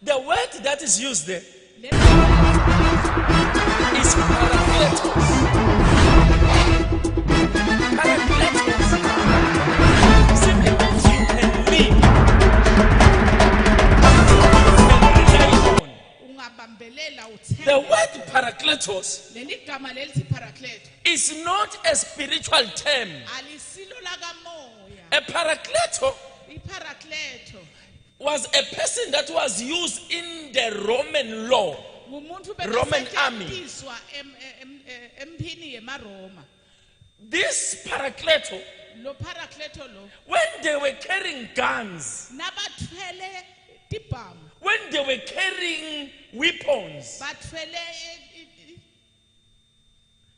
The word that is used there Le- is parakletos. Parakletos simply means you can live. You can rely on. ungabambelela The uthembe. word parakletos Leli gama lelithi parakleto is not a spiritual term. alisilo lakamoya. A parakleto Iparakleto was a person that was used in the Roman law. ngumuntu Roman army. besetshenziswa emphini yemaroma. This parakleto, Lo parakleto lo when they were carrying guns, nabathwele tibhamu, when they were carrying weapons, bathwele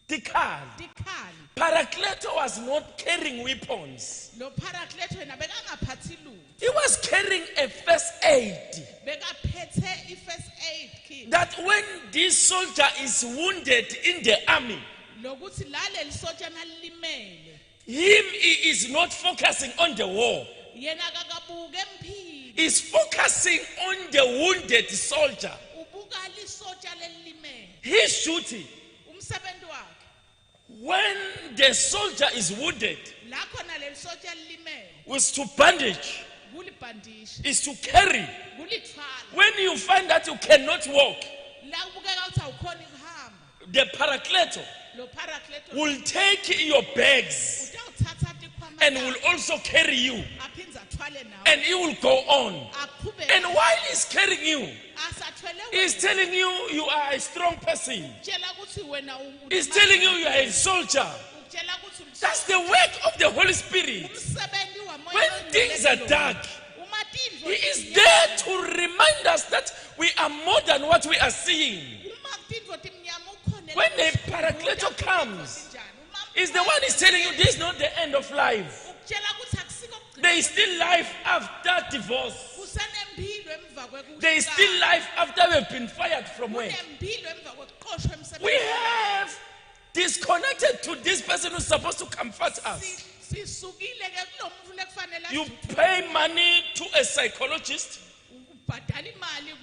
tikhali. tikhali. Parakleto was not carrying weapons. Lo parakleto yena bekangaphathi lutho. He was carrying a first aid. Bekaphethe i-first aid kit. That when this soldier is wounded in the army, Lokuthi lale lisotsha nalimele, he is not focusing on the war. yena kakabuke emphini, He's focusing on the wounded soldier. ubuka lisotsha lelimele. His duty, Umsebenzi wakhe when the soldier is wounded, la khona le lisotsha lilimele was to bandage, kulibhandisha, is to carry. kulithwala. When you find that you cannot walk, La kubukeka ukuthi awukhoni kuhamba, the parakleto lo parakleto will take your bags utawuthatha tikhwama and takhe, will also carry you, aphindze atfwale nawe, and he will go on. aqhubeke. And while he's carrying you, Asathwele he's wena, telling you you are a strong person. utshela ukuthi wena He's telling you you are a soldier. utshela ukuthi That's the work of the Holy Spirit. umsebenzi wamoya When oyingcwele things are lo. dark, Uma tintfo he is timnyama, there to remind us that we are more than what we are seeing. uma tintfo timnyama ukhona When the la- parakleto utawuthi comes, tintfo tinjani. Uma is the one is telling you this is not the end of life. ukutshela ukuthi akusiko kugcina. There is still life after divorce. Kusenemphilo emva kwekuhlukana. There is still life after we've been fired from work. Kunemphilo emva kwekuxoshwa emsebenzini. We have disconnected to this person who's supposed to comfort us. Sisukile ke kulo muntu lekufanele You pay money to a psychologist. ubhadala imali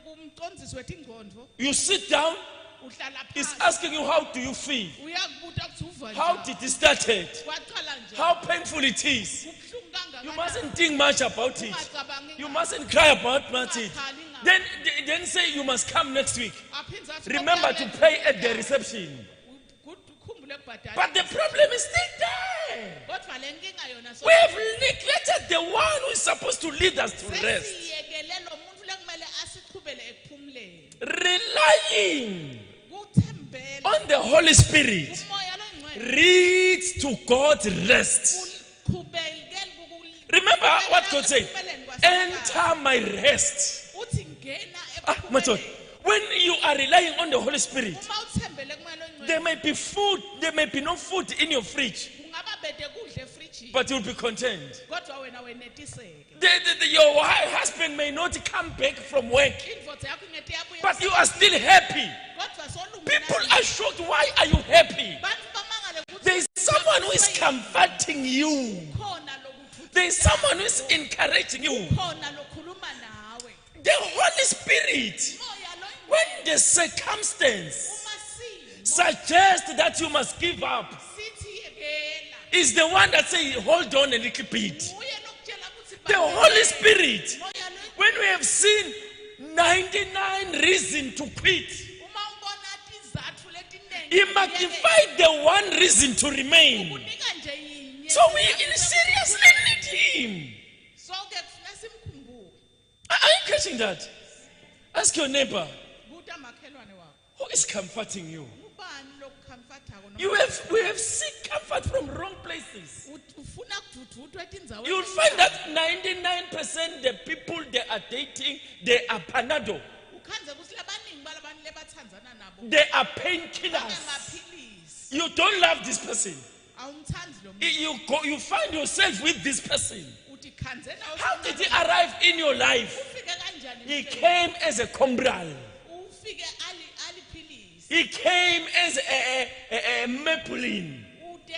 kumcondzisi wetingqondo, You sit down. uhlala He's phansi, asking you, how do you feel? uyakubuta ukuthi uva How njani. did it started? Kwaqala njani? How painful it is. Kubuhlungu You kangakanani? mustn't think much about it. Ungacabangi You ngakho. mustn't cry about much it. Ungakhali ngakho. Then say you must come next week. Aphindze athi Remember to "Kodwa pay ke- at the reception. ukhumbule kubhadala." But the problem is still there. Kodwa le nkinga yona so- We have neglected the one who is supposed to lead us to rest. sesiyekele lo muntu lekumele asichubele ekuphumuleni. Relying Kuthembela on the Holy Spirit umoya longcwele leads to God's rest. uqhubekele Remember what God said? Enter my rest. uthi ngena My God, ekuphumuleni. when you are relying on the Holy Spirit, Uma uthembele kumoya longcwele, there may be food, there may be no food in your fridge, kungaba bede kudle efrijini, but you'll be content. kodwa wena wenetiseke. Your husband may not come back from work, Indvodza yakho ingeke yabuye but you are still happy. kodwa solungu People naye. are shocked. Why are you happy? Bantfu bamangale ukuthi There is someone who is comforting you. khona lokuthutha, There is someone who is encouraging you. khona lokhuluma nawe. The Holy Spirit, Moya lo when the circumstance uma simo suggests that you must give up, sithi yekela, is the one that says, hold on a little bit. uye lokutshela ukuthi The Holy Spirit, moya lo when we have seen 99 reasons to quit, uma ubona tizatfu letinengi He magnified the one reason to remain. kunika nje yinye. So we seriously need Him. Sonke kufuna simkhumbule. Are you catching that? Ask your neighbor, Buta makhelwane wakho. who is comforting you? Ubani lokukhamfatako noma We have seek comfort from wrong places. ufuna kududuthwa etindzaweni. You'll find that 99% the people they are dating, they are panado. Ukhanze ukuthi labaningi balabantu lebathandzana nabo They are painkillers. bangemaphilisi. You don't love this person. Awumthandi lo muntu. You find yourself with this person. Uthi khanze nawe. How did he arrive in your life? Ufike kanjani? He emhlabeni? came as a combral. Ufike aliphilisi. He came as a maplin. Ude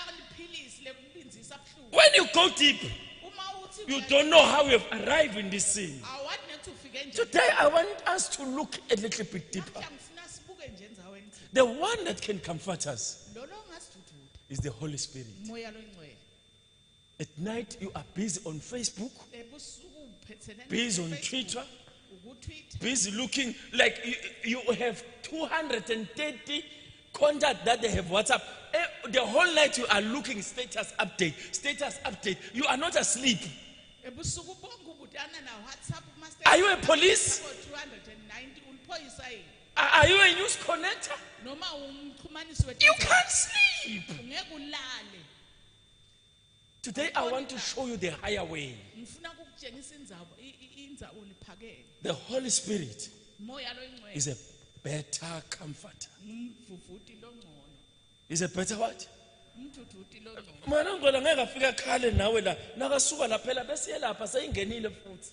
aliphilisi lekubinzisa buhlungu. When you go deep, Uma uthi you don't know how you have arrived in this scene. awadi wathi ufike nje Today I want us to look a little bit deeper. namhla ngifuna sibuke nje enzaweni thina The one that can comfort us lolo ongasidudula is the Holy Spirit. umoya longcwele At night you are busy on Facebook, ebusuku uphethene busy on Facebook, Twitter, ukutweet busy looking like you have 230 contacts that they have WhatsApp. The whole night you are looking status update, status update. You are not asleep. ebusuku bonke ubudana na WhatsApp Are you a police? 290 uliphoyisa yini Are you a news connector? noma umxhumanisi You wethu can't sleep. ungeke ulale Today I want to show you the higher way. ngifuna ukukutshengisa indzawo liphakeme The Holy Spirit umoya longcwele is a better comforter. umvuvuti longcono Is a better what? umduduti longcono Mana ngona ngeke afika khale nawe la nakasuka la phela bese yelapha seyingenile futhi.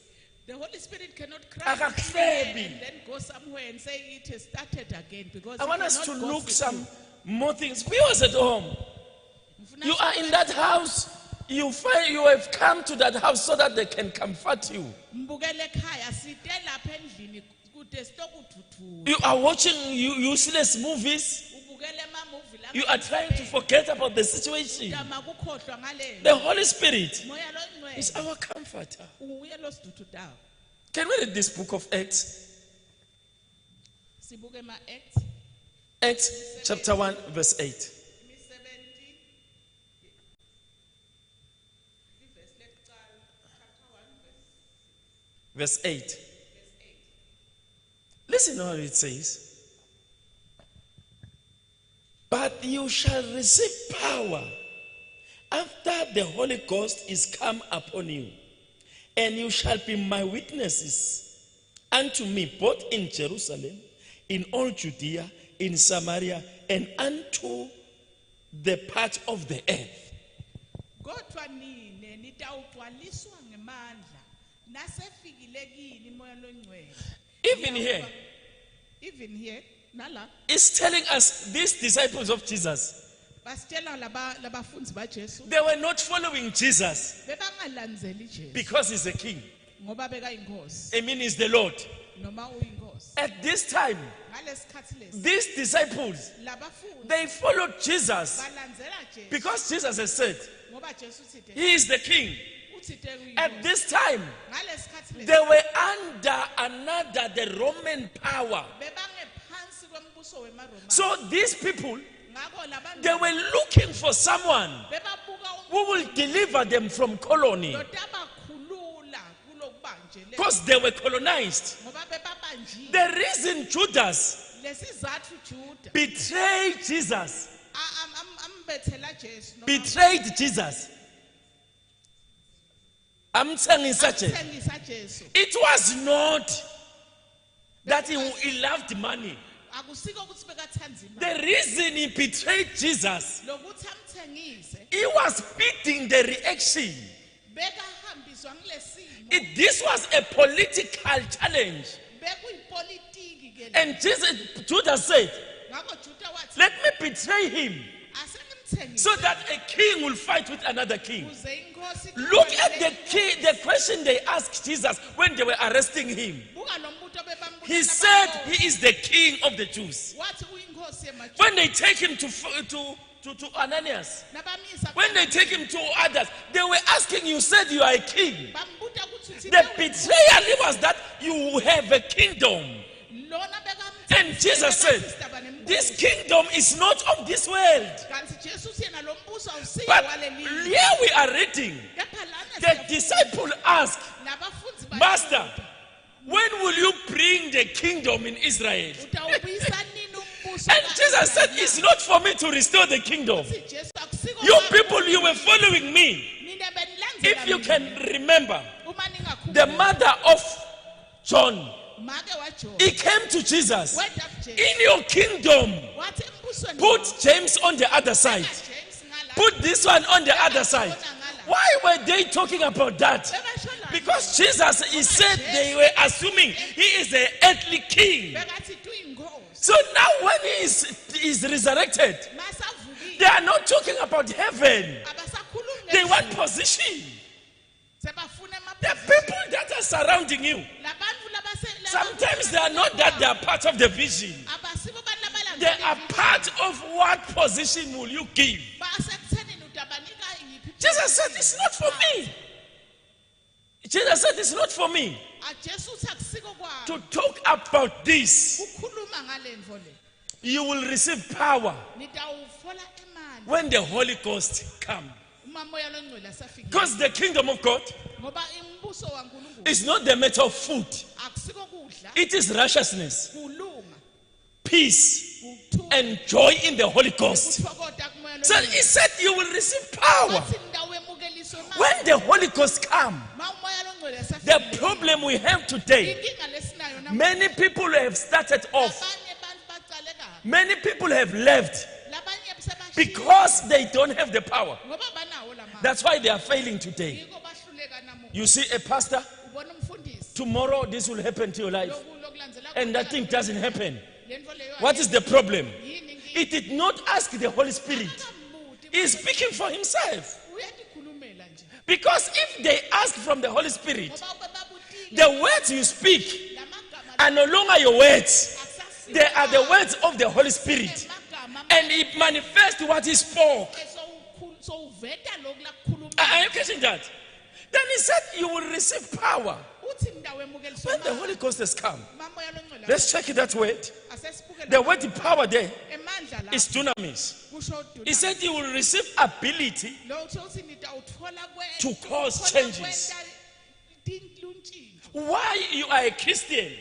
the Holy Spirit cannot cry Akakuhlebi. and then go somewhere and say it has started again because I he want us to cannot go look with some more things. We was at home. Ngifuna You are in that house. You find you have come to that house so that they can comfort you. mbukele ekhaya site lapha endlini kude sitokuthuthu You are watching useless movies. ubukele emamuvi la You are trying to forget about the situation. makukhohlwa ngale The Holy Spirit moya is longcwele our comforter. uye losidudutayo Can we read this book of Acts? sibuke ema Acts Acts chapter 1 verse 8. 70 verse lekuqala chapter 1 Verse 8. Listen how it says. But you shall receive power after the Holy Ghost is come upon you, and you shall be my witnesses unto me both in Jerusalem, in all Judea, in Samaria, and unto the part of the earth. kodwa nine nitawugcwaliswa ngemandla nasefikile kini imoya longcwele even here nala It's telling us these disciples of Jesus, basitshela labafundzi baJesu they were not following Jesus bebangalandzeli Jesu because he's a king. ngoba bekayinkosi I mean, he's the Lord. noma uyinkosi At this time, ngalesikhathi lesi these disciples, labafundzi they followed Jesus balandzela Jesu because Jesus has said, ngoba Jesu uthite he is the king. uthite At uyinkosi this time, ngalesikhathi lesi they were under the Roman power. bebangephansi kwembuso wemaroma So these people, ngakho labantu they were looking for someone bebabuka who will deliver them from colony lotabakhulula kulokubanjelwe because they were colonized. ngoba bebabanjile The reason Judas lesizathu Juda betrayed Jesus, ambethela Jesu betrayed Jesus. I'm saying such a. amthengisa Jesu It was not that he loved money. akusiko ukuthi bekathanda imali The reason he betrayed Jesus, lokuthi amthengise he was beating the reaction. bekahambiswa ngilesimo This was a political challenge. bekuyipolitiki ke And Judas said, ngakho Juda wathi let me betray him asengimthengise so that a king will fight with another king. kuze inkosi Look at the question they asked Jesus when they were arresting him. buka lo mbuto bebambuza He said he is the king of the Jews. wathi uyinkosi yemaJuda When they take him to Ananias, nabamisa when they take him to others, they were asking, you said you are a king. bambuta ukuthi The betrayal was that you have a kingdom. lona bekamthengisa And Jesus said, this kingdom is not of this world. kanti Jesu yena lo mbuso awusiyo But waleli here we are reading, kepha lana the disciple asked, nabafundzi Master, when will you bring the kingdom in Israel? utawubuyisa nini umbuso And Jesus said, it's not for me to restore the kingdom. Jesu akusiko You people, you were following me. nina benilandzela If you can remember, uma ningakhumbuli the mother of John, make waJohn he came to Jesus. wenda kuJesu In your kingdom, wathi embusweni put James on the other side. James ngala Put this one on the other side. Why were they talking about that? bekashola Because Jesus, he said they were assuming he is the earthly king. bekathi tuyinkosi So now when he is resurrected, masavukile they are not talking about heaven. abasakhulumi They want position. sebafuna The emabhizini people that are surrounding you, labantu Sometimes they are not that they are part of the vision. abasibo abantu They are part of what position will you give. basekuthenini utabanika yiphi Jesus said, it's not for me. Jesus said, it's not for me ajesu uthi akusiko kwami to talk about this. ukhuluma ngalendvo le You will receive power nitawufola imali when the Holy Ghost comes. uma moya longcwele asafika Because the kingdom of God ngoba imbuso waNkulunkulu is not the matter of food. akusiko kudla It is righteousness, kulunga peace, ukuthula and joy in the Holy Ghost. ukuthokoza kumoya So he said you will receive power wathi ndawo emukeliswe when the Holy Ghost comes. ma umoya longcwele The asafika problem we have today, inkinga lesinayo namuhla many people have started off. abanye abantu bacale kabi Many people have left labanye sebashiya because they don't have the power. ngoba banawo lamandla That's why they are failing today. yiko bahluleka namuhla You see a pastor, ubona umfundisi tomorrow this will happen to your life, lokulandzela and that thing doesn't happen. lento leyo What is the problem? yini inkinga He did not ask the Holy Spirit. akambuti He is speaking for himself. uyatikhulumela nje Because if they ask from the Holy Spirit, ngoba bababutile the words you speak lamagama are no longer your words. akusasiwo They are the words of the Holy Spirit. amagama And it manifests what he spoke. sowuveta loku lakukhuluma Are you catching that? Then he said, you will receive power uthi ndawo emukeliswe when the Holy Ghost has come. mamoya longcwele Let's check that word. asesibuke The word power there emandla la is dunamis. kusho He said you will receive ability lo uthi nitawuthola to cause changes. Why you are a Christian?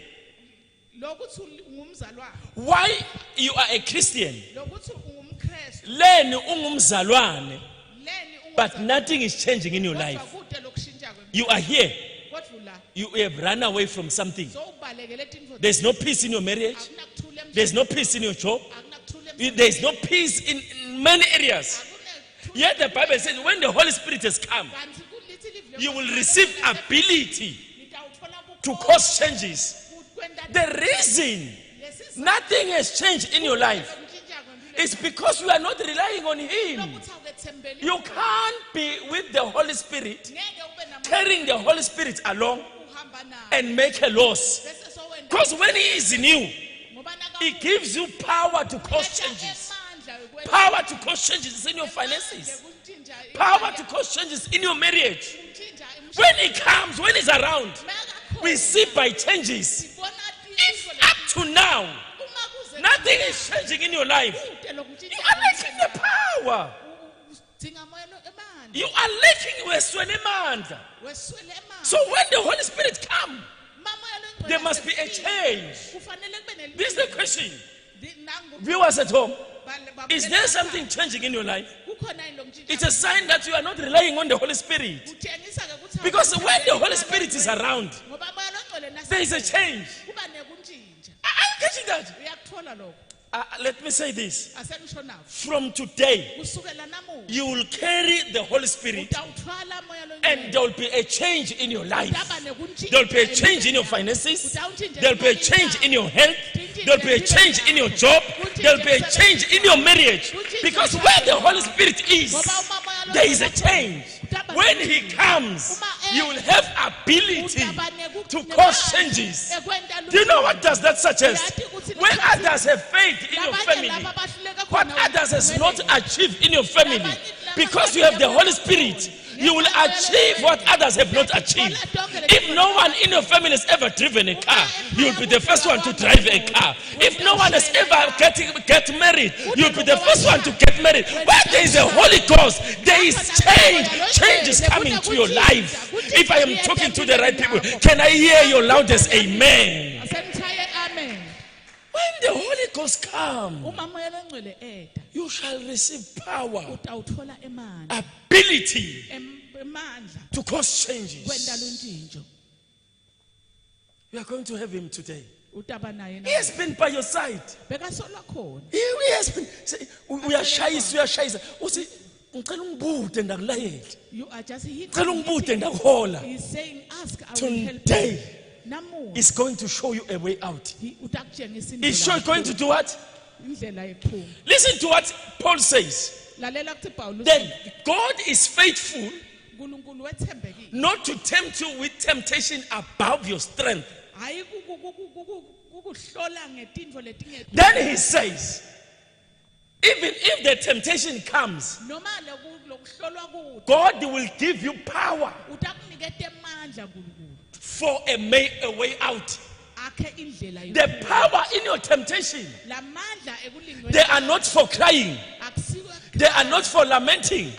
lokuthi ungumzalwane Why you are a Christian? lokuthi ungumkrestu Leni ungumzalwane, leni but nothing is changing in your life. kude lokushintsha kwempilo You are here. kodwa la You have run away from something. sowubalekele tintfo There's no peace in your marriage. akunakuthula There's no peace in your job. akunakuthula There's no peace in many areas. Yet the Bible says when the Holy Spirit has come, kanti kulithi livle you will receive ability nitawuthola to cause changes. kwenta The reason lesi nothing has changed in your life sokushintsha kwempilo is because you are not relying on Him. lokuthi awukethembeli You can't be with the Holy Spirit, ngeke ube namuntu carrying the Holy Spirit along uhamba naye and make a loss. bese sowenda Because when He is in you, ngoba He gives you power to cause changes. Power to cause changes in your finances. Power to cause changes in your marriage. When He comes, when He's around, we see by changes. If up to now, nothing is changing in your life, you are lacking the power. You are lacking weswenemandla. So when the Holy Spirit comes, there must be a change. This is the question. Viewers at home, is there something changing in your life? It's a sign that you are not relying on the Holy Spirit. Because when the Holy Spirit is around, there is a change. Are you catching that? Let me say this. From today, you will carry the Holy Spirit and there will be a change in your life. There will be a change in your finances. There will be a change in your health. There will be a change in your job. There will be a change in your marriage. Because where the Holy Spirit is, there is a change. When He comes, you will have ability to cause changes. Do you know what does that suggest? When others have faith in your family, what others has not achieved in your family, because you have the Holy Spirit, you will achieve what others have not achieved. If no one in your family has ever driven a car, you will be the first one to drive a car. If no one has ever get married, you will be the first one to get married. Where there is a Holy Ghost, there is change. Change is coming to your life. If I am talking to the right people, can I hear your loudest amen? When the Holy Ghost comes, you shall receive power, ability to cause changes. You are going to have Him today. He has been by your side. He has been. We are shy. Usi, ngicela ungibude ndakulayela. Ngicela ungibude ndakuhola. He's saying, ask, I will help you. Today Namuhla, is going to show you a way out. utakutshengisa He's indlela going to do what? indlela ephuma. Listen to what Paul says. Lalela kuthi Pawulos That God is faithful uNkulunkulu wethembekile. not to tempt you with temptation above your strength. Hayi kukuhlola ngetinto letingekho. Then he says, even if the temptation comes, Noma lokuhlolwa kude God will give you power utakuniketa amandla nkulunkulu for a way out. akhe indlela The power in your temptation, lamandla ekulingweni they are not for crying, they are not for lamenting,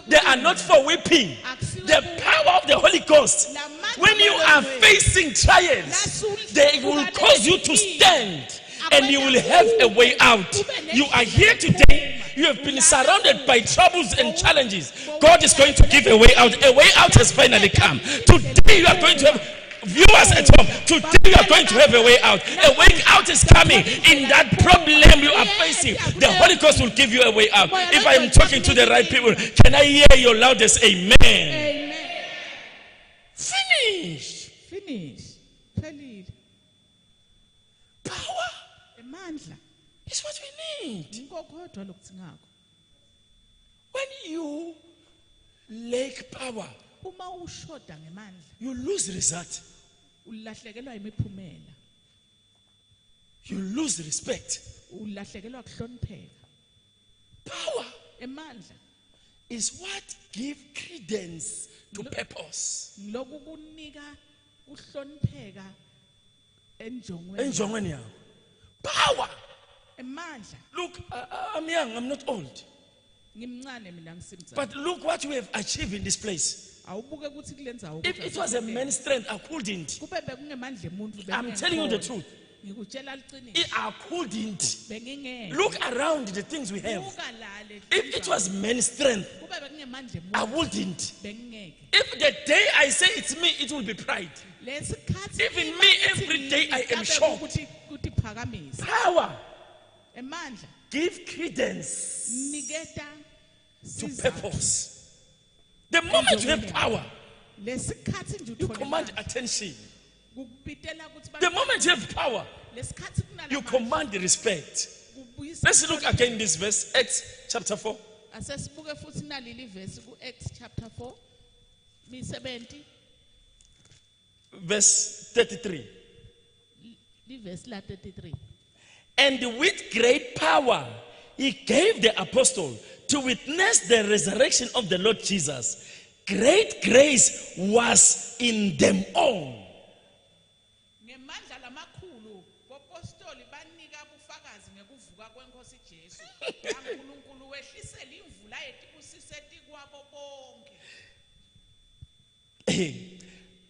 they are not for weeping. The power of the Holy Ghost, when you are facing trials, they will cause you to stand and you will have a way out. You are here today, you have been surrounded by troubles and challenges. God is going to give a way out. A way out has finally come. Today you are going to have viewers at home. Today you are going to have a way out. A way out is coming. In that problem you are facing, the Holy Ghost will give you a way out. If I am talking to the right people, can I hear your loudest amen? Amen. Finish. Phelile. Power Amandla is what we need. yinko kodwa lokudzingako. When you lack power, Uma ushoda ngemandla you lose result. ulahlekelwa imiphumela, You lose respect. ulahlekelwa kuhlonipheka. Power Amandla is what give credence to purpose. ngiloku kunika uhlonipheka enjongweni. Enjongweni yakho. Power. Amandla Look, I'm young, I'm not old. ngimncane mina ngisimdza. But look what we have achieved in this place. Awubuke ukuthi kulenzawo. If it was a man's strength, I couldn't. kube bekungemandla emuntu I'm telling you the truth. Ngikutshela liqiniso. I couldn't. Bengingeke. Look around the things we have. Buka lale. If it was man's strength, kube bekungemandla I emuntu wouldn't. bengingeke. If the day I say it's me, it will be pride. Lesikhathi Even me, every day I am shocked. ukuthi phakamise. Power. Amandla Give credence niketa to sizathu. purpose. The moment you have power, Lesikhathi nje you uthola command amandla. attention. Kukubitela ukuthi The moment you have power, lesikhathi kunala you command respect. kubuyisa. Let's look again this verse, Acts chapter 4. Asesibuke futhi naleli verse ku Acts chapter 4 mi-70 Verse 33. verse la 33. And with great power, he gave the apostle to witness the resurrection of the Lord Jesus. Great grace was in them all. Ngemandla lamakhulu bopostoli banika ubufakazi ngekuvuka kwenkosi Jesu. uNkulunkulu wehlisela imvula etibusiseti kwabo bonke.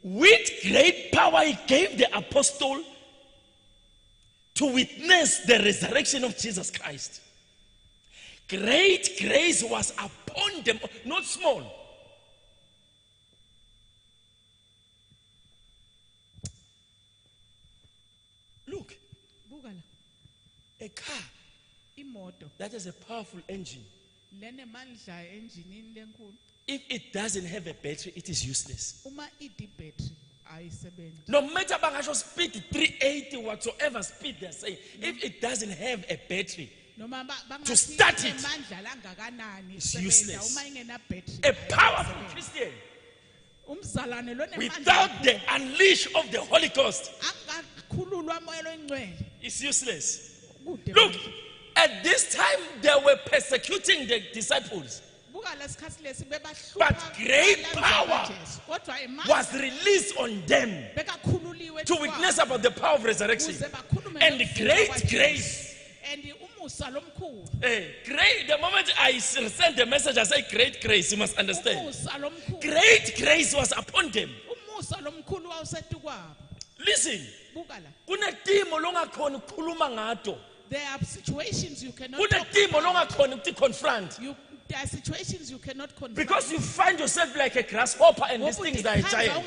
With great power, he gave the apostle to witness the resurrection of Jesus Christ. Great grace was upon them, not small. Look, Buka la a car imoto that has a powerful engine, lenemandla enjinini lenkulu. if it doesn't have a battery, it is useless. Uma battery ayisebenzi. No matter how speed 380, whatsoever speed they're saying, if it doesn't have a battery, Noma To start it, emandla langakanani it's isebenza useless. uma ingena battery. a powerful Christian, Umzalwane lo without the unleash of the Holy Ghost, akakhululwa moya loyingcwele. is useless. Kude Look, at this time they were persecuting the disciples, buka lesikhathi lesi bebahlupha. But great abalandeli power bakaJesu. Kodwa imandla was released on them bekakhululiwe to witness about the power of resurrection. ukuze bakhulume And ngokuvuka great kwaJesu. grace. And umusa lomkhulu. Great. The moment I sent the message, I say great grace. You must understand. Umusa lomkhulu. Great grace was upon them. Umusa lomkhulu wawusetu kwabo. Listen, Buka la. kunetimo longakhona ukukhuluma ngato. There are situations you cannot talk Kunetimo about. longakhona ukuti-confront. There are situations you cannot confront. Because you find yourself like a grasshopper and these things are a giant.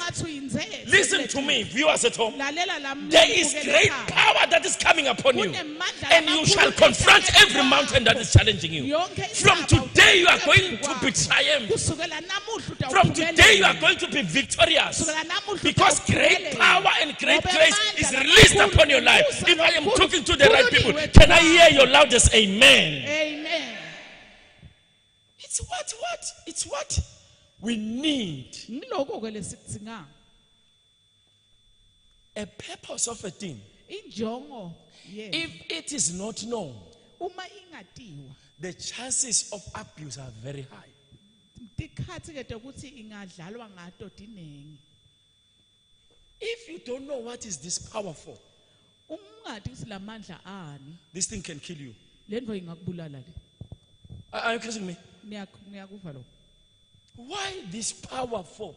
Listen to me, viewers at home. There is great power that is coming upon you. And you shall confront every mountain that is challenging you. From today you are going to be triumph. From today you are going to be victorious. Because great power and great grace is released upon your life. If I am talking to the right people, can I hear your loudest amen? Amen. It's what we need. Ngiloko ke lesikudzingayo. A purpose of a thing, injongo yento if it is not known, uma ingatiwa the chances of abuse are very high. tikhatsi ke ukuthi ingadlalwa ngato dinengi. If you don't know what is this power for, Ungati ukuthi lamandla ani this thing can kill you. lento ingakubulala le. Are you catching me? Ngiyakuva lo. Why this power for?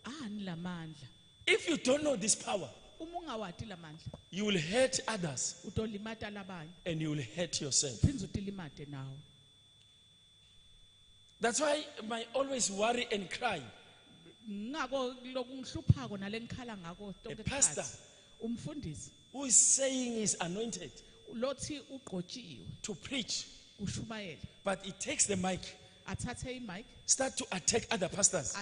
Ani lamandla. If you don't know this power, Uma ungawati lamandla you will hurt others utolimata labanye and you will hurt yourself. phinze utilimate nawe. That's why I always worry and cry. Ngako lokungihluphako nalengikhala ngako tonke pastor. isikhathi. Umfundisi Who is saying is anointed lothi uqotshiwe to preach, ushumayela but he takes the mic, athathe imic start to attack other pastors.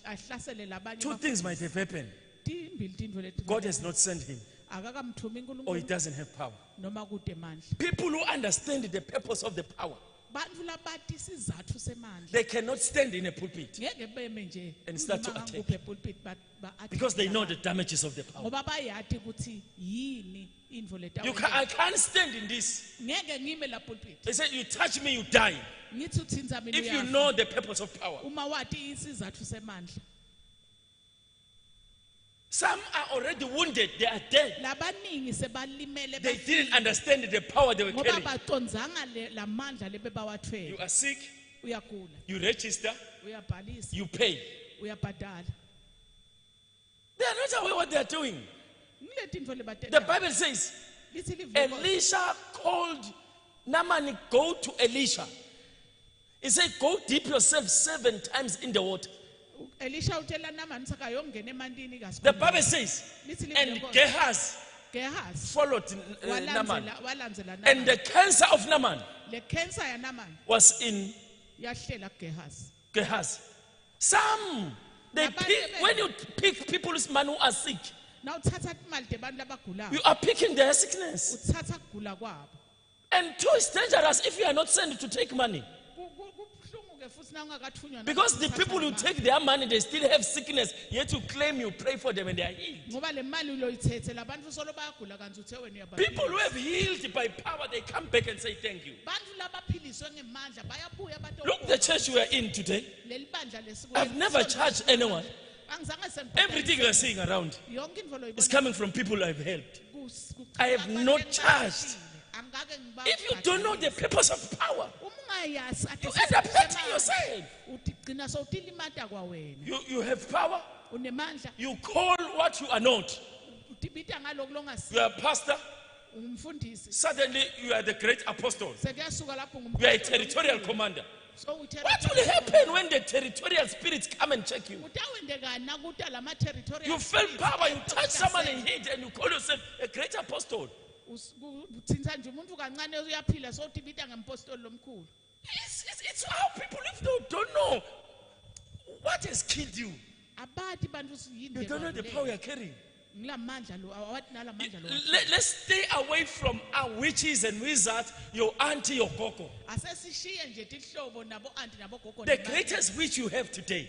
ahlasele labanye Two things might have happened. timbili tintfo leti God has not sent him, akakamthumi or he uNkulunkulu doesn't have power. noma kude mandla. People who understand the purpose of the power, Bantfu labati sizatfu semandla they cannot stand in a pulpit ngeke beme nje And start to noma attack. ngakuphi pulpit because they know the damages of the power. ngoba bayati ukuthi yini intfo leti I can't stand in this. ngeke ngime la pulpit They say, you touch me, you die. ngithi uthinta mina If you uyafa. know the purpose of power. Uma wati isizatfu semandla Some are already wounded, they are dead. labaningi sebalimele They didn't understand the power they were ngoba carrying. bacondzanga lamandla You lebebawatfela. are sick, Uyagula, you register, uyabhalisa, you pay. uyabhadala. They are not aware what they are doing. Ngiletintfo The lebatela. Bible says, Lithi livoko. Elisha called Naaman, go to Elisha. He said, go dip yourself 7 times in the water. Elisha utela Naaman saka yongena emantini The kasikho. Bible says, Lithi and livoko. Gehazi Gehazi followed Naaman. walandzela And Naaman. the cancer of Naaman Le cancer ya Naaman was in yahlela Gehazi. Gehazi. Some, when you pick people's man who are sick, Na uthatha imali debantu labagulayo. you are picking their sickness. Uthatha kugula kwabo. And two, is dangerous if you are not sent to take money. Kubuhlungu ke futhi na ungakathunywa. Because the people who take their money, they still have sickness. Yet you claim you pray for them and they are healed. Ngoba le mali uloyithethe labantu solo bayagula kanti uthe wena uyabaphilisa. People who have healed by power, they come back and say thank you. Bantu labaphiliswe ngemandla bayabuya bathi Look, the church we are in today, leli bandla lesikulo. I've never charged anyone. Angizange sembhadalise. Everything you are seeing around Yonke intfo loyibona is coming from people I've helped. kuchitha I have abantu not engibaqashile. charged. Angake ngibabhadalise. If you don't know the purpose of power, Uma ungayazi ade you end up hurting semandla, yourself. utigcina sowutilimata kwawena. You have power, Unemandla, you call what you are not. utibita ngaloko longasi. You are a pastor, Ungumfundisi. suddenly you are the great apostle. Sekuyasuka lapho You are a territorial commander. So What will happen when the territorial spirits come and check you? Utawendekani nakuta lama territorial. You feel spirits power, you ayikho touch someone kuhlasela. and hit, and you call yourself a great apostle. Utsinta nje umuntu kancane uyaphila so utibita ngempostoli lomkhulu. It's how people, if they don't know what has killed you, Abati bantu yini you don't know the power you're carrying. ngilamandla lo awati nalamandla lo. Let's stay away from our witches and wizards, your auntie, your gogo. Asesishiye nje tihlobo nabo anti nabo gogo. The greatest witch you have today,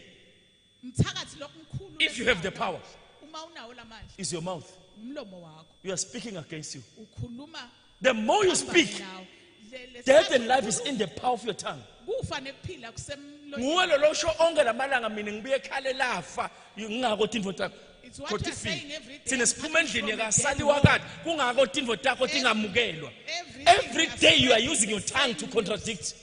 mthakathi lokumkhulu. if you have the power, Uma unawo lamandla is your mouth. umlomo wakho. You are speaking against you. Ukhuluma The more you speak, nawo. death and life is in the power of your tongue. Kufa nekuphila kusemlonyeni. Nguwe lo lo sho onke lamalanga mina ngibuye ekhale lafa ngingako tindvo takho. It's what Kodwa you're saying ifile. every day. Thina siphuma endlini From the yakasaliwa dead kade kungako tindvo takho tingamukelwa. Everything Every you are day you are saying using your is the tongue to same contradict.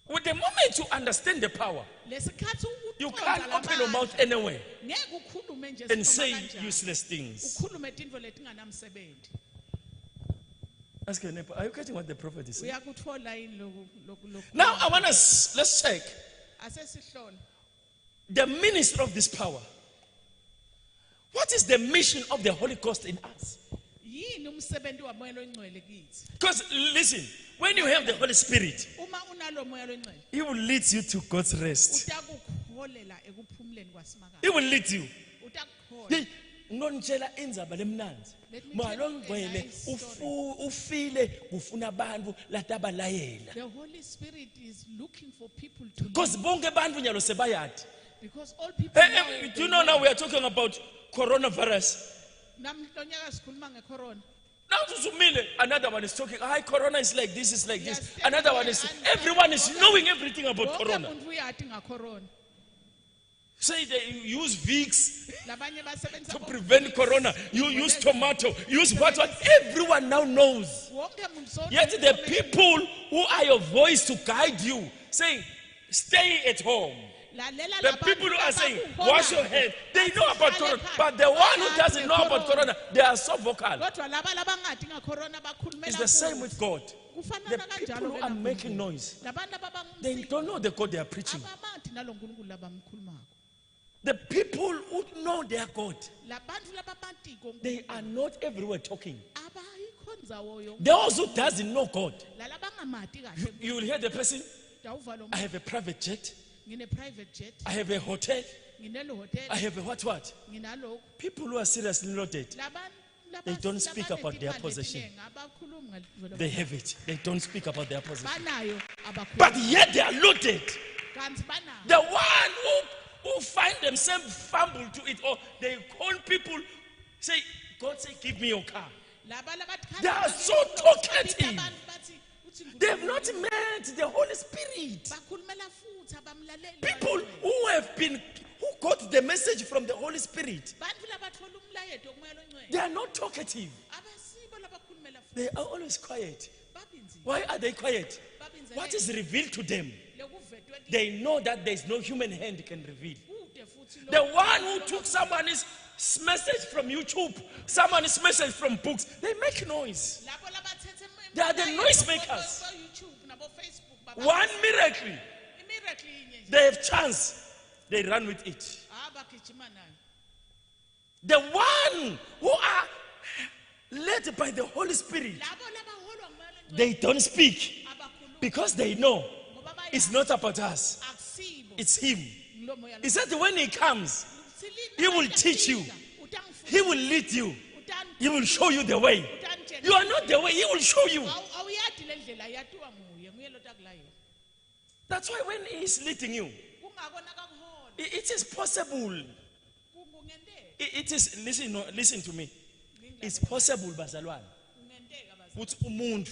With the moment you understand the power, lesikhathi you ucondza can't open your lamandla, mouth anywhere ngeke ukhulume nje and sikhoma say kanjani. useless things. Ukhulume tintfo letinganamsebenzi. Ask your neighbor, are you catching what the prophet is saying? Uyakutfola yini loku. Now I want us, let's check Asesihlole. the ministry of this power. What is the mission of the Holy Ghost in us? Yini umsebenzi wamoya longcwele kithi? Because listen, when you have the Holy Spirit, Uma unalo moya longcwele, He will lead you to God's rest. utakuholela ekuphumuleni kwasimakazi. He will lead you. Utakuhola. Hey, ngonitshela indzaba lemnanzi. Let me Moya tell you a longcwele nice story. ufile kufuna abantu latabalayela. The Holy Spirit is looking for people to Because lead, bonke abantu nyalo sebayati. because all people Hey, now do you know now we are talking about coronavirus? namhlonyaka sikhuluma ngecorona. Now Zumile, another one is talking, hi, corona is like this, is like this. Yes, Another one is, everyone is knowing everything about Wonke corona. umuntu uyathi ngacorona. Say they use Vicks Labanye basebenzisa to prevent corona. You use tomato, use what. Everyone now knows. wonke umuntu so. Yet the people who are your voice to guide you, saying, stay at home. The people who are saying, wash your hands, they know about corona. But the one who doesn't know about corona, they are so vocal. Kodwa laba labangadi ngacorona bakhulumela. It's the same with God. Kufanana The kanjalo people who are making noise, labantu they ababangumsiki don't know the God they are preaching. abamathi nalonkulunkulu labamkhulumako. The people who know their God, Labantu labamatiko they are not everywhere talking. abayikho ndzawo yonke. Those who doesn't know God, Lalabangamathi kahle. you will hear the person, Dawuva lo I have a private jet, ngine private jet, I have a hotel, nginelo hotel, I have a what. nginalokho. People who are seriously loaded, They don't speak about their possession. they have it. They don't speak about their possession. banayo But abakhuluma yet they are loaded. kanti banayo. The one who find themselves fumble to it, or they call people, say, God say, give me your car. Laba labathi They are khanda so bathi talkative. abantu bathi uthi They have not met the Holy Spirit. bakhulumela futhi abamlaleli. People who got the message from the Holy Spirit, Bantu labathola umlayeto kumele oncwele. they are not talkative. Abasibo labakhulumela futhi. They are always quiet. Babinzi. Why are they quiet? Babinzi. What is revealed to them? Lekuvetwe They know that there is no human hand can reveal. kude futhi lo. The one who took someone's message from YouTube, someone's message from books, they make noise. Labo labathethe They are the umlayeto noisemakers. ko YouTube nabo Facebook baba. One miracle, Miracle inye nje. they have chance, they run with it. Abagijima nayo. The one who are led by the Holy Spirit, Labo labaholwa kumele they don't speak abakhuluma because they know ngoba bayazi it's not about us, akusibo. it's Him. Ngilo moya lo. He said when He comes, Silina He will manje teach you. fika, utangifundisa, He will lead you, utan- He will show you the way. utantshela. You are not the way, He will show you. Awuyadi le ndlela yatiwa nguye lo takulayo. That's why when He is leading you, Kungakona kakuhola. it is possible. Kungenteka. It is, listen to me. It's possible, bazalwane, Kungenteka bazi. ukuthi umuntu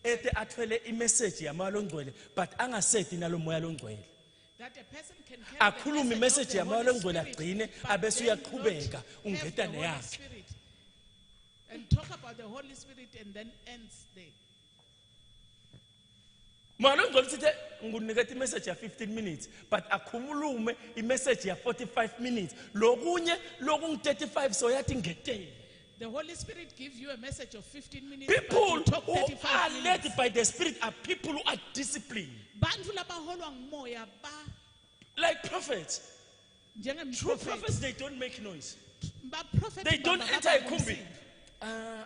ete athwele imessage yamoya longcwele but angasethi nalo moya longcwele. That a person can carry the Akhulume message imessage of the yamoya Holy longcwele Spirit, agcine but abese then uyaqhubeka not have ungeta the Holy neyakhe. Spirit. And talk about the Holy Spirit and then ends there. Moya longcwele sithi ngikuniketa imessage ya 15 minutes but akhumulume imessage ya 45 minutes. Lokunye lokungu 35 so yathi ngetele. The Holy Spirit gives you a message of 15 minutes. but People you talk who 35 are minutes. led by the Spirit are people who are disciplined. Bantu labaholwa ngumoya ba Like prophets. True njengemprofeti. prophets, they don't make noise. Baprofeti They don't baba enter a baba kumbi. ngumsindo.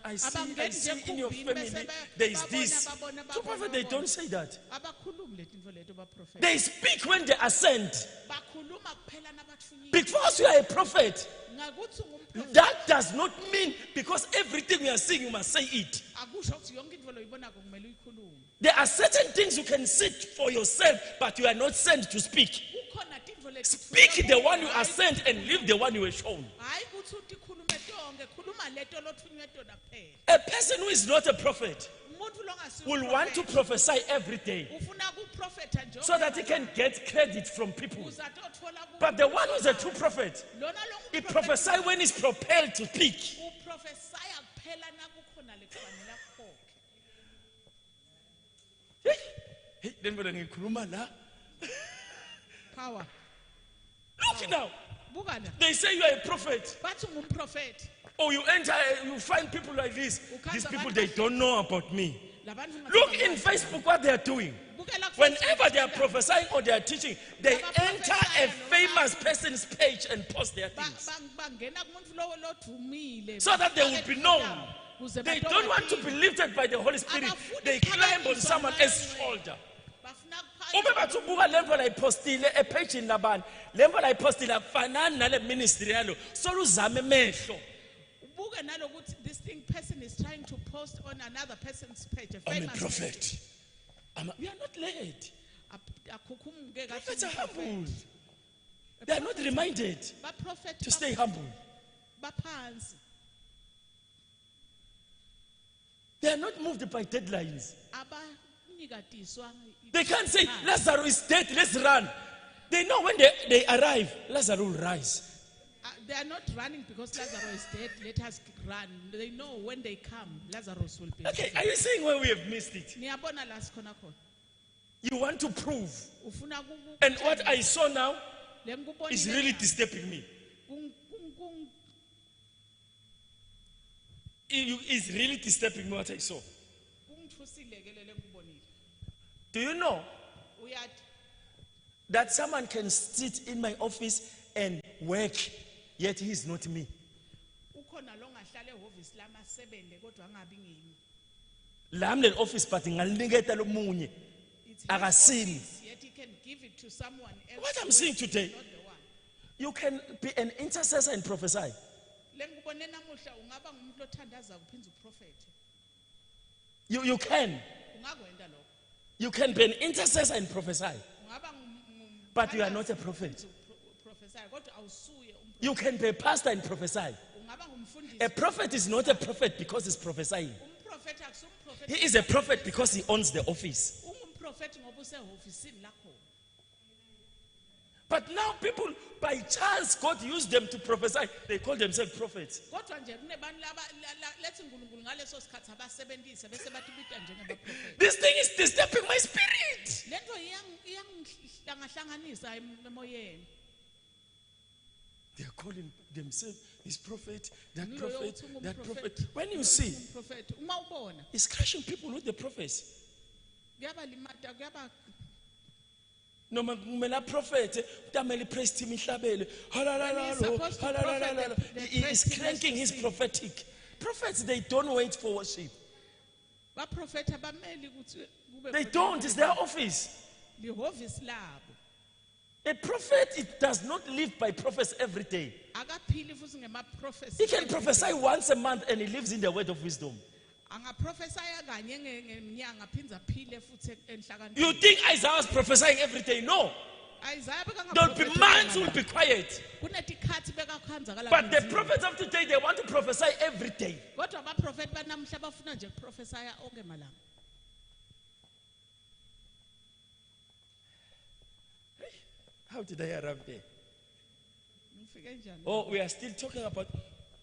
I see Abangeni in your nje family ekhumbini there is bese this. babona, True prophets, they don't say that. Abakhulumi letinto leto baprofeti. They speak when they ascend. Bakhuluma kuphela nabathunyini. Because you are a prophet, Ngakuthi ungumprofeti that does not mean because everything we are seeing, you must say it. akusho ukuthi yonke into loyibonako kumele uyikhulume. There are certain things you can sit for yourself, but you are not sent to speak. Kukhona tinto leti Speak the one you are sent and leave the one you were shown. hayi ukuthi utikhulume tonke, khuluma leto lothunywe tona kuphela. A person who is not a prophet Umuntu longasiyo will want to umprofeti, prophesy every day ufuna ukuprofeta nje so that he can get credit from people. uzatothola ku- But the one who is a true prophet, lona he longumprofeti prophesies when he's propelled to speak. uprofesaya kuphela nakukhona lekufanele akukhokhe. Hey, then when ngikhuluma la, Power. look now, Buka la. they say you are a prophet. Bathi ungumprofeti. Or you enter, you find people like this. These people, they don't know about me. Labantu Look in Facebook what they are doing. Bukela ku- Whenever they are prophesying or they are teaching, they enter a famous person's page and post their Ba- things. bangena kumuntu lo lodumile. So that they will be known. Kuze They batoba don't want to phila. be lifted by the Holy Spirit. They climb on someone else's shoulder. Bafuna Ube kuphakama. bathi ubuka le mvo la ipostile epagini labani. Le mvo la ipostile akufanani nale ministry yalo. Soluzame emehlo. Ubuke nalokuthi this thing person is trying to post on another person's page. A I'm a famous prophet. We are not led. Akukhumuke Prophets are kahle. humble. They are not reminded Ba prophet to stay humble. baphansi. are not moved by deadlines. abanikatiswa They can't say, isikhathi. Lazarus is dead, let's run. They know when they arrive, Lazarus will rise. They are not running because Lazarus is dead. Let us run. They know when they come, Lazarus will be. Okay, are you saying where we have missed it? Niyabona la sikhona khona. You want to prove. Ufuna ku- And what I saw now le ngikubonile is really la, disturbing me. kung- It's really disturbing me what I saw. kungithusile ke le ngikubonile. Do you know Uyathi that someone can sit in my office and work, yet he is not me? ukhona lo ngahlala ehhovisi lami asebenze kodwa angabi ngimi. Lami le office but ngaliniketa lomunye. It's his Akasimi. office, yet he can give it to someone else. What I'm who saying is today- not the one. You can be an intercessor and prophesy. Le ngikubone namuhla ungaba ngumuntu othandaza kuphindza uprofete. You can. Ungakwenda lokho. You can be an intercessor and prophesy. Ungaba But you are not a prophet. prophesy kodwa awusuye umprofeti. You can be a pastor and prophesy. Ungaba ngumfundisi. A prophet is not a prophet because he's prophesying. Umprofeti akusumprofeti. He is a prophet because he owns the office. Ungumprofeti ngoba usehofisini lakho. But now people, by chance, God used them to prophesy. They call themselves prophets. Kodwa nje kunebantu lethi uNkulunkulu ngaleso sikhathi abasebenzise bese bathi bita njengabaprofeti. This thing is disturbing my spirit. Lento iyangihlangahlanganisa emoyeni. They are calling themselves this prophet, that Loyo prophet, uthi that ungumprofeti. prophet. When you see, Umprofeti uma ubona it's crushing people with the prophets. kuyabalimata kuyaba Noma kumele prophet, utamele praise team ihlabele. When he's supposed to prophet, the He praise is team has cranking to his sing. prophetic. Prophets, they don't wait for worship. baprofeti abameli ukuthi kube They khona don't. It's their office. lihhovisi labo. A prophet, it does not live by prophets every day. Akaphili futhi ngemaprofesi. He can prophesy once a month and he lives in the word of wisdom. Angaprofesaya kanye ngenyanga aphinda aphile futhi enhlakaniphe. You think Isaiah was prophesying every day? No. Isaiah There will be months who will be quiet. kunetikhathi bekakuhanzakala. But the prophets of today, they want to prophesy every day. Kodwa abaprofeti banamuhla bafuna nje ukuprofesaya onke malanga. How did I arrive there? Ngifike njani? Oh, we are still talking about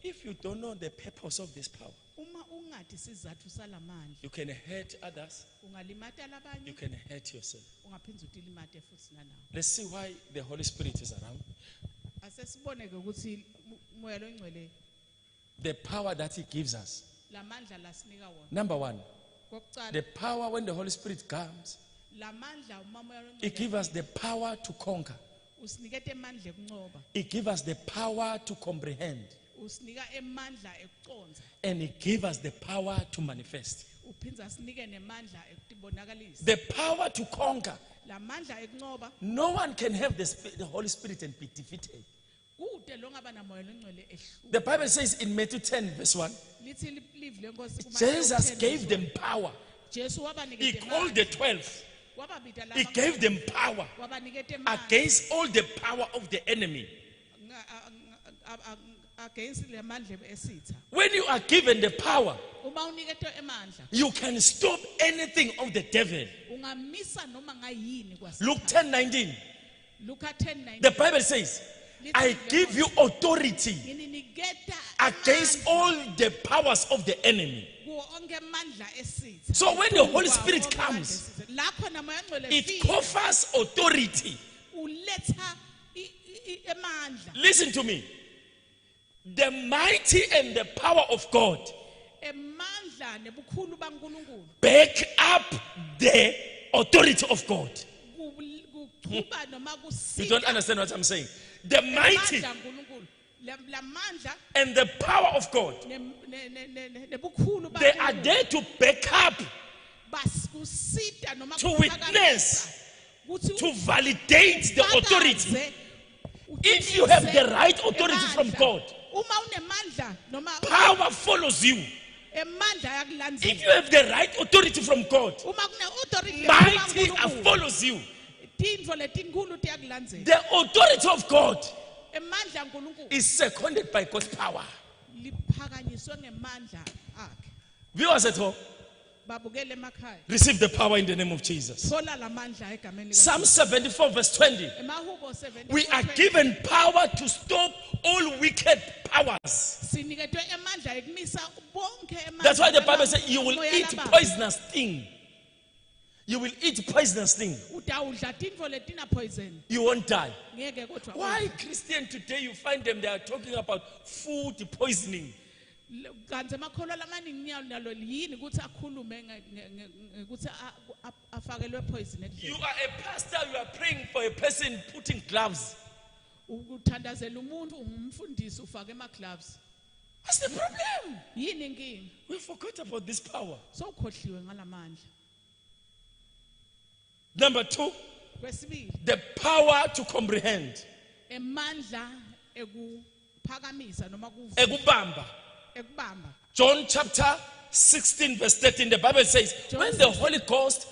if you don't know the purpose of this power, Uma ungathi sizathu salamandla, you can hurt others, ungalimata labanye, you can hurt yourself. ungaphinda utilimate futhi nanawe. Let's see why the Holy Spirit is around. Asesibone ke ukuthi umoya longcwele The power that He gives us. lamandla lasinika wona. Number one, Kokucala the power when the Holy Spirit comes, lamandla uma umoya it longcwele gives us the power to conquer. usinikete emandla ekuncoba, It gives us the power to comprehend. usinika emandla ekuconza, And it gives us the power to manifest. uphinda sinike nemandla ekutibonakalisa. The power to conquer. Lamandla ekuncoba No one can have the Holy Spirit and be defeated. kude lo ngaba namoya longcwele ehluka. The Bible says in Matthew 10, verse 1, Lithi live lenkosi kuma Jesus gave them power. Jesu He wabanikete called the 12. wababita He gave them power wabanikete mandla against all the power of the enemy. against le mandla esitha. When you are given the power, Uma unikete emandla you can stop anything of the devil. ungamisa noma ngayini kwasi. Luke 10:19. Luka 10:19. The Bible says, I give you authority Ngininiketa against amandla all the powers of the enemy. kuwo onke amandla esitha. So when the Holy Kuwo Spirit onke comes, amandla esitha. Lapho namoya ngcwele it efika, confers authority. uletha emandla. Listen to me. The mighty and the power of God Emandla nebukhulu baNkulunkulu back up the authority of God. kuchuba noma You don't kusika understand what I'm saying? The mighty emandla kaNkulunkulu. Lamandla and the power of God, nebukhulu they are there to back up, kusita noma to kuphakamisa, witness, ukuthi to validate the authority. ufakaze, If you have the uqinise right authority from emandla. God, Uma unemandla noma power follows you. emandla yakulandzela. If you have the right authority from God, Uma kune authority mighty kaNkulunkulu, follows you. tintfo letinkulu tiyakulandzela. The authority of God Emandla kaNkulunkulu is seconded by God's power. liphakanyiswe ngemandla akhe. Viewers at home, babukele emakhaya. Receive the power in the name of Jesus. Thola lamandla egameni likaJesu. Psalm 74 verse 20. Emahubo 74. We are given power to stop all wicked powers. Siniketwe amandla ekumisa bonke emandla. That's why the Bible says you will moya eat lababi. poisonous thing. You will eat poisonous thing. Utawudla tintfo letina poison. You won't die. Ngeke kodwa. Why Christian today you find them, they are talking about food poisoning. Kanti emakholwa lamaningi nalo yini ukuthi akhulume ukuthi afakelwe poison You endlini. are a pastor, you are praying for a person putting gloves. Ukuthandazela umuntu ungumfundisi ufake ema gloves. What's the problem? Yini inkinga? We forgot about this power. Sowukhohliwe ngalamandla. Number 2, Kwesibili, the power to comprehend. emandla ekuphakamisa noma Ekubamba. ekubamba. John chapter 16 verse 13, the Bible says, when the Holy Ghost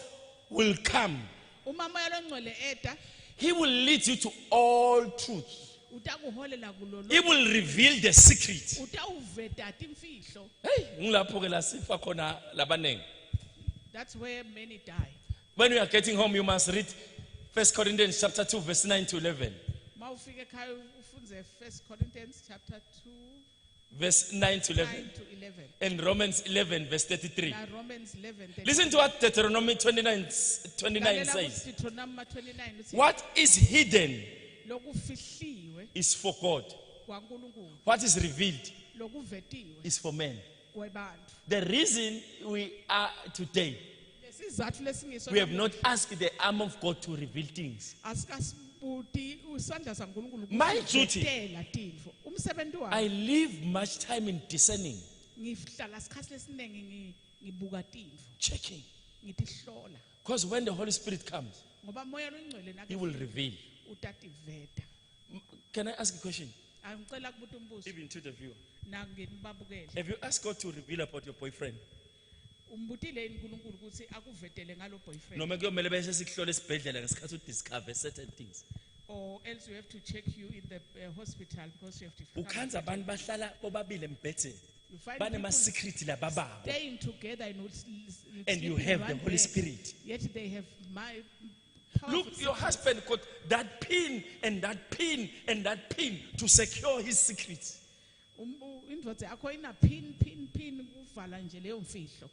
will come, Uma moya longcwele eta he will lead you to all truth. utakuholela kulo He will reveal the secret. utawuveta timfihlo. Hey, ngilapho ke la sifa khona labanengi. That's where many die. When we are getting home, you must read 1 Corinthians chapter 2 verse 9 to 11. Mawufike ekhaya ufunze 1 Corinthians chapter 2 Verse 9 to 11. 9 to 11. And Romans 11 verse 33. Na Romans 11. Listen to what Deuteronomy 29 Lalela says. ukuthi Deuteronomy 29 uthi What is hidden lokufihliwe is for God. kwaNkulunkulu What is revealed lokuvetiwe is for men. kwebantu. The reason we are today, Lesizathu lesingiso we have not asked the arm of God to reveal things. asikasibuti usandla saNkulunkulu My duty, ukuvetela tintfo. Umsebenzi wami I live much time in discerning, ngihlala isikhathi lesinengi ngibuka tintfo, checking. ngitihlola. Because when the Holy Spirit comes, Ngoba moya longcwele he will reveal. utativeta. Can I ask a question? Angicela kubuta umbuzo Even to the viewer. na nginibabukele. Have you asked God to reveal about your boyfriend? Umbutile uNkulunkulu ukuthi akuvetele ngalo boyfriend, Noma kuyomele bese sikuhlole esibhedlela ngesikhathi udiscover certain things. or else we have to check you in the hospital because you have to. Ukhanza abantu bahlala bobabili embhedeni. You find Banema people secret labababo. staying together and And you sleep in have one the Holy bed, Spirit. Yet they have my Look, your husband got that pin and that pin and that pin to secure his secrets. indvodza yakho ina pin kuvala nje leyo mfihlo.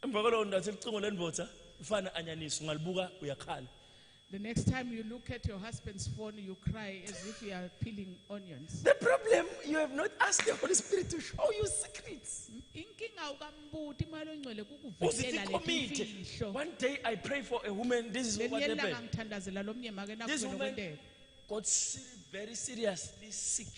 Emva kwalokho ndathi licingo lendvodza ufana anyanisi ungalibuka uyakhala. The next time you look at your husband's phone, you cry as if you are peeling onions. The problem, you have not asked the Holy Spirit to show you secrets. Inkinga ukambuti moya longcwele Uzithi kukuvetela commit. letimfihlo. One day I pray for a woman, this is what Lelinye ilanga happened. ngithandazela lomnyema ke This nakulo woman kwendeka. got very seriously sick.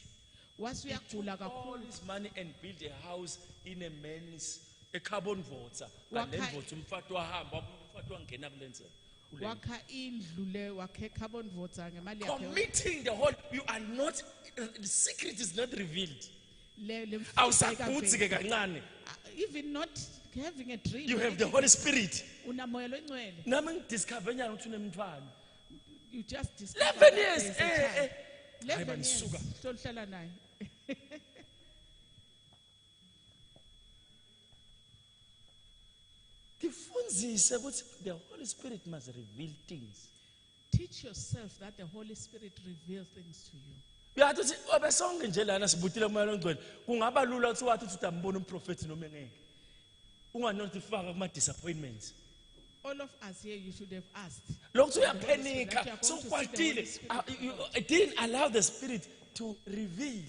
Wasi uyagula All kakhulu. his money and built a house in a man's a carbon voter. And then Wakha- voter umfati wahamba umfati wangena kulenze. Wakha indlu le wakhe carbon voter ngemali yakhe. Committing the whole, you are not, the secret is not revealed. Le mfihlo Awusakhutsi ke ayikaveli. kancane. Even not having a dream. You have the Holy Spirit. Unamoya longcwele. Nami ngidiscover nyana ukuthi unemntwana. You just discover 11 that years, there's a child. 11 Hayi, years. banisuka. Sohlala naye. Tifundzise ukuthi the Holy Spirit must reveal things. Teach yourself that the Holy Spirit reveals things to you. Uyathi uthi obesonke nje lana sibutile umoya longcwele kungaba lula ukuthi wathi utambona umprofeti noma ngeke. Unganotifaka kuma disappointments. All of us here, you should have asked. Lokho That uyapanika you are going so to see the kwatile. Holy Spirit. I didn't allow the Spirit to reveal.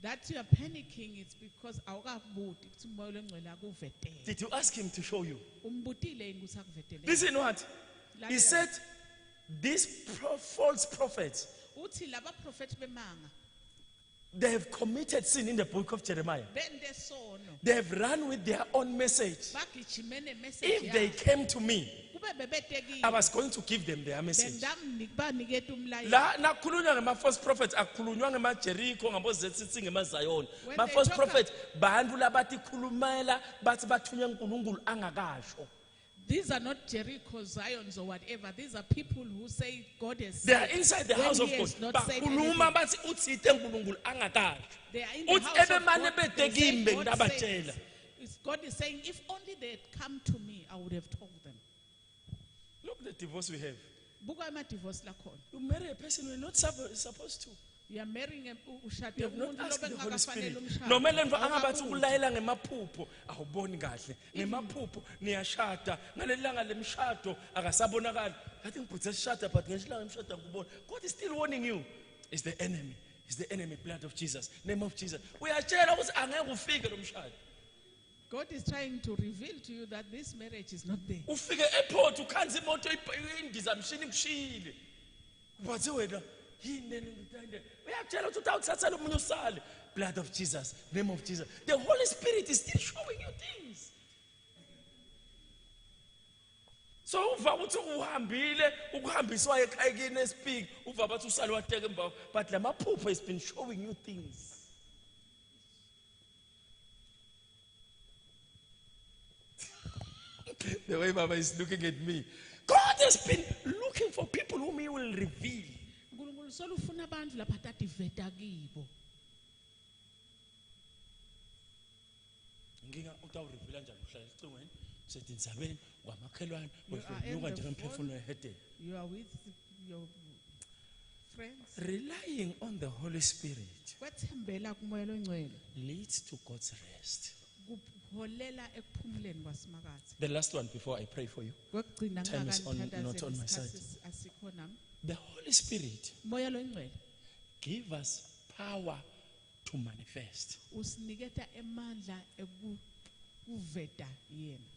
That you are panicking, it's because awukabuti ukuthi umoya longcwele akuvetele. Did you ask him to show you? Umbutile yini ukuthi akuvetele. Listen what? He Lalela. said, these false prophets, Uthi laba prophet bemanga they have committed sin in the book of Jeremiah. bende sono They have run with their own message. bagijimene message If they yabo. came to me, Kube bebetekile. I was going to give them their message. Baniketa umlayezo. La nakhulunywa ngama false prophets akhulunywa ngema Jericho ngabo ZCC ngema Zion. When Ma they false talk prophet bantu labathi khulumela bathi bathunywa uNkulunkulu angakasho. These are not Jericho, Zions, or whatever. These are people who say God has They are said inside the when house of He God. has not said Bakhuluma anything. bathi uthite uNkulunkulu angakasho. They are in the Uthi house of ebemane God. They say betekimbe God ngiyabatshela. says. God is saying, if only they had come to me, I would have told them. Look at the divorce we have. Buka ama-divorce lakhona. You marry a person you're not supposed to. You are marrying ushade You have not umuntu asked the Holy Spirit. lobengakafanele umshado. Noma le nto Awukabuzi. angabathi ukulayela ngemaphupho awuboni kahle. Ngemaphupho niyashada. Ngalelanga lemshado akasabonakali. I think but shada but ngelanga lemshado ngubona. God is still warning you. It's the enemy. It's the enemy, blood of Jesus. Name of Jesus. Uyatshela ukuthi angeke ufike lo mshado. God is trying to reveal to you that this marriage is not there. Ufike airport ukhanza imoto indizamshini kushile. Bathi wena yini ngithande. Uyatshela ukuthi utawuthathela umunye usale. Blood of Jesus, name of Jesus. The Holy Spirit is still showing you things. So uva ukuthi uhambile ukuhambiswa ekhaya kini espeak uva bathi usale wateka emva but lamaphupho has been showing you things. The way Baba is looking at me, God has been looking for people whom He will reveal. uNkulunkulu solufuna abantu lapha tati veta kibo. Nginga utawurivila njani uhlala ecingweni usethi ndzabeni kwamakhelwane You are in unyuka the nje ngemphefumulo phone. ehedeni. You are with your friends. Relying on the Holy Spirit Kwethembela kumoya longcwele leads to God's rest. kuholela ekuphumuleni kwasimakathi. The last one before I pray for you. Kwekugcina Time is not on ngakanthandazela my side. isikhathi asikho nami. The Holy Spirit Moya longcwele give us power to manifest. usiniketa emandla ekuveta yena.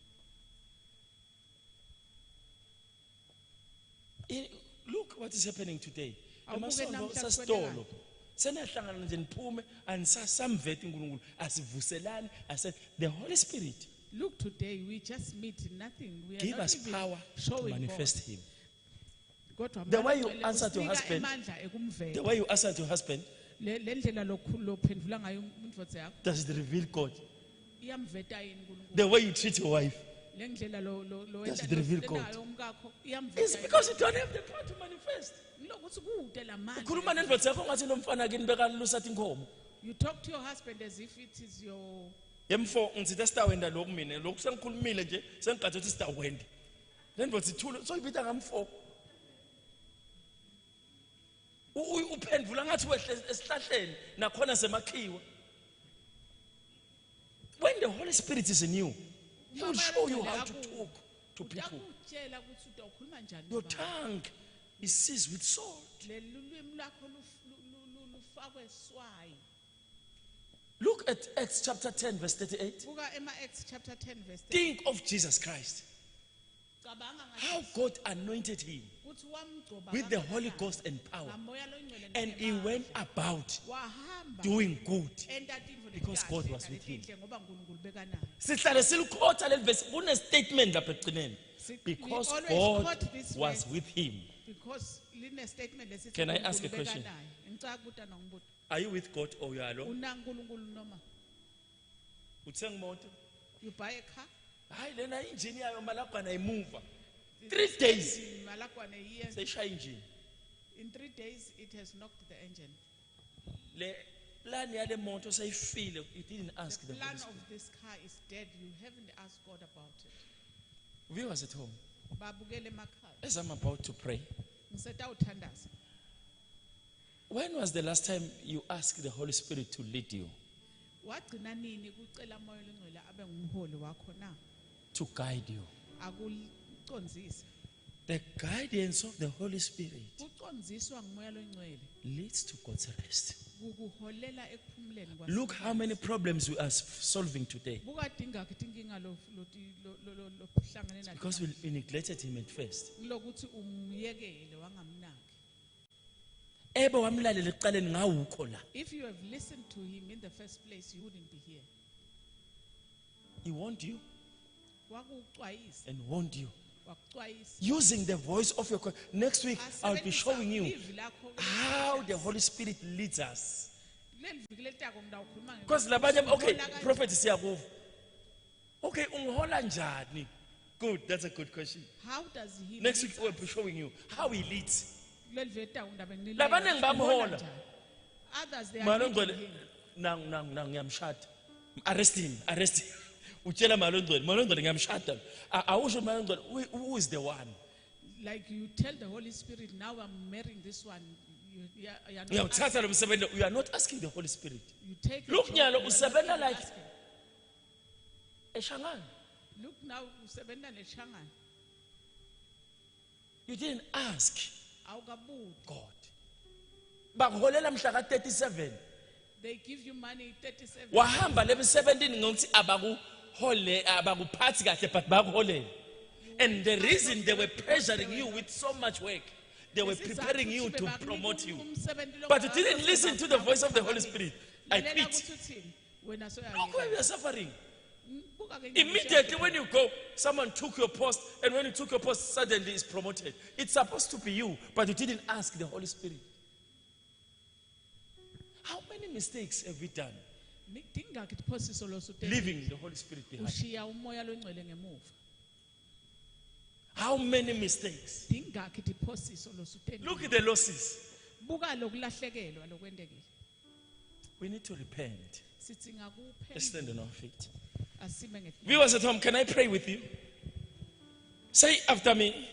Look what is happening today. Awubuke Emasondo namhla sasitolo. Senahlangana nje niphume anisasamveti uNkulunkulu asivuselani ase the Holy Spirit Look, today we just meet nothing. We are give not us even power to showing manifest Him. God. Kodwa The way you amandla answered your usinika husband, emandla ekumveta. The way you answered your husband, Le ndlela lophendula ngayo umfowethu yakho does it reveal God? iyamveta yini uNkulunkulu. The way you treat your wife, Le ndlela lo Does it reveal God? umkakho it's iyamveta. because you don't have the power to manifest. Lokuthi kude Ukhuluma lamandla. nendvodza yakho ngathi lo mfana kini bekalusathi inkomo. You talk to your husband as if it is your. Yemfo ngitsithe sitawenda lokhu mina lokhu sengikhulumile nje sengigathi ukuthi sitawenda. Lendvodza ithule so ibita ngamfo. Uphendvula ngathi wehle esihlahleni nakhona semakhiwa. When the Holy Spirit is in you, He will show you how to talk to people. Utakutshela ukuthi ukhuluma njani. Your tongue is seized with salt. Lelulwimi lakho lufakwe swai. Look at Acts chapter 10 verse 38. Buka ema-Acts chapter 10 verse 10. Think of Jesus Christ. Cabanga How God anointed Him ukuthi wamgcoba with the kangakanani. Holy Ghost and power. Ngamoya longcwele And He namandla. went about Wahamba doing good. enta tintfo Because letihle, God was with him. letihle ngoba uNkulunkulu bekanaye. Sihlale silukhotha leli verse kune statement lapha ekugcineni. Because We always God quote this was verse. with Him. Because line statement lesithi Can I uNkulunkulu ask a question? bekanaye. Ngicela ukubuta nombuto. Are you with God or you are alone? Una uNkulunkulu noma Uthenga imoto. you buy a car? Hayi lena engine yayo malagwana imuva. 3 days. Malakwane years. Seyishaya engine. In 3 days it has knocked the engine. Le plan yale moto sayifile. You didn't ask The the plan Holy Spirit. of this car is dead. You haven't asked God about it. Viewers at home, Babukele emakhaya. as I'm about to pray, Ngisetawuthandaza. when was the last time you asked the Holy Spirit to lead you, Wagcina nini kucela moya longcwele abe ngumholi wakho na? to guide you? Akucondzise. The guidance of the Holy Spirit Kucondziswa ngumoya longcwele. leads to God's rest. Kukuholela ekuphumuleni kwaso. Look how many problems we are solving today Buka tingaki tinkinga lohlangane because we neglected Him at first. lokuthi umyekele wangamnaki. Ebe wamlalela ekuqaleni ngawukho la. If you have listened to him in the first place, you wouldn't be here. He warned you Wakuxwayisa, and warned you. wakuxwayisa. Using the voice of your next week, I'll be showing you Ilizwi lakho how the Holy Spirit leads us. Leli viki letako ngidawukhuluma Because labanye okay, Uhola prophet siyakuva. Okay, ungihola njani? Good, that's a good question. How does he Next lead week we'll us? be showing you how he leads. Leli viki letako ndabe nginilela Labanengi ukuthi bamhola. uhola njani. Others they are Mwana leading ngcwele him. nang ngiyamshada. Arrest him, arrest him. Utshela malongcwele, malongcwele ngiyamshada. Awusho malongcwele, who is the one? Like you tell the Holy Spirit, now I'm marrying this one. You are not Uyawuthatha lo msebenzi, you are not asking the Holy Spirit. you take the Look job, nyalo you are not usebenza even like asking. eShangana. Look now, usebenza neShangana. You didn't ask Awukabuzi. God. Bakuholela mhla ka 37. They give you money 37. Wahamba le 17 ngokuthi abakuhole abakuphathi kahle but bakuholela. And the reason they were pressuring you with so much work, they were preparing you to promote you. But you didn't listen to the voice of the Holy Spirit. I quit. Look where we are suffering. Immediately when you go, someone took your post, and when you took your post, suddenly it's promoted. It's supposed to be you, but you didn't ask the Holy Spirit. How many mistakes have we done leaving the Holy Spirit behind? How many mistakes? Look at the losses. We need to repent. Let's stand on our feet. Viewers at home, can I pray with you? Say after me.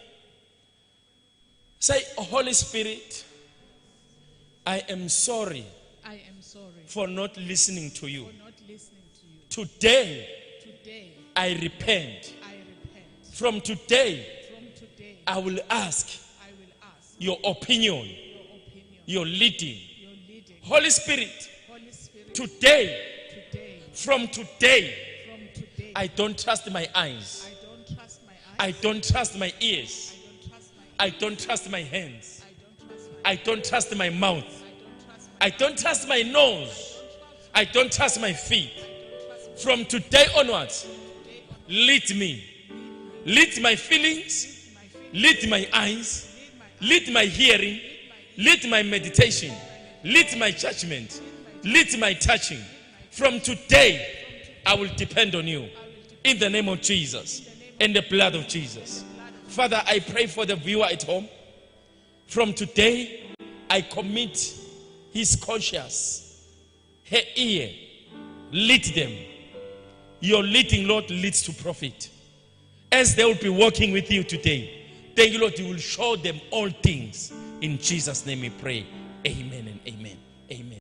Say, Holy Spirit, I am sorry I am sorry for not listening to you. for not listening to you. Today, Today, I repent. I repent. From today, From today, I will ask I will ask your opinion, your opinion, your leading. your leading. Holy Spirit, Holy Spirit, today, today, from today, from today, I don't trust my eyes. I don't trust my I eyes. don't trust my ears. I don't trust my I don't trust my hands. I don't trust my I don't trust my mouth. I don't trust my I don't trust my nose. I don't trust my feet. From today onwards, lead me. Lead my feelings. Lead my eyes. Lead my hearing. Lead my meditation. Lead my judgment. Lead my touching. From today, I will depend on you. In the name of Jesus. In the blood of Jesus. Father, I pray for the viewer at home. From today, I commit his conscience, her ear, lead them. Your leading, Lord, leads to profit. As they will be walking with you today, thank you, Lord, you will show them all things. In Jesus' name we pray. Amen and amen.